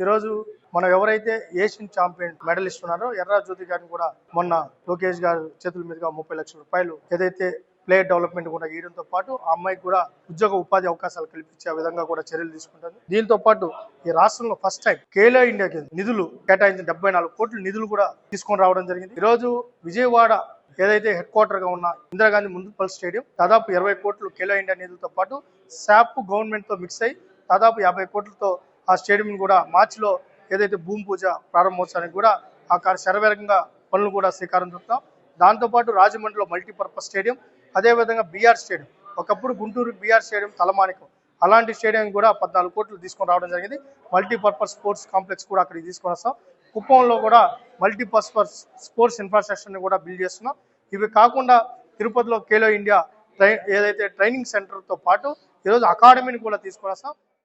ఈరోజు మనం ఎవరైతే ఏషియన్ ఛాంపియన్ మెడలిస్ట్ ఉన్నారో ఎర్రా జ్యోతి గారిని కూడా మొన్న లోకేష్ గారు చేతుల మీదుగా 30 లక్షల రూపాయలు ఏదైతే ప్లేయర్ డెవలప్మెంట్ కూడా ఇవ్వడంతో పాటు ఆ అమ్మాయికి కూడా ఉద్యోగ ఉపాధి అవకాశాలు కల్పించే విధంగా కూడా చర్యలు తీసుకుంటారు. దీంతో పాటు ఈ రాష్ట్రంలో ఫస్ట్ టైం ఖేలో ఇండియాకి నిధులు కేటాయించిన 74 కోట్ల నిధులు కూడా తీసుకొని రావడం జరిగింది. ఈ రోజు విజయవాడ ఏదైతే హెడ్ క్వార్టర్ గా ఉన్న ఇందిరాగాంధీ మున్సిపల్ స్టేడియం దాదాపు 20 కోట్లు ఖేలో ఇండియా నిధులతో పాటు శాప్ గవర్నమెంట్ తో మిక్స్ అయ్యి దాదాపు 50 కోట్లతో ఆ స్టేడియం కూడా మార్చిలో ఏదైతే భూమి పూజ ప్రారంభోత్సవానికి కూడా ఆ శరవేగంగా పనులు కూడా శ్రీకారం చుడతాం. దాంతోపాటు రాజమండ్రిలో మల్టీపర్పస్ స్టేడియం, అదేవిధంగా బీఆర్ స్టేడియం, ఒకప్పుడు గుంటూరు బీఆర్ స్టేడియం తలమానికం, అలాంటి స్టేడియం కూడా 14 కోట్లు తీసుకొని రావడం జరిగింది. మల్టీపర్పస్ స్పోర్ట్స్ కాంప్లెక్స్ కూడా అక్కడికి తీసుకొని వస్తాం. కుప్పంలో కూడా మల్టీపర్పస్ స్పోర్ట్స్ ఇన్ఫ్రాస్ట్రక్చర్ని కూడా బిల్డ్ చేస్తున్నాం. ఇవి కాకుండా తిరుపతిలో ఖేలో ఇండియా ఏదైతే ట్రైనింగ్ సెంటర్తో పాటు ఈరోజు అకాడమీని కూడా తీసుకొని వస్తాం.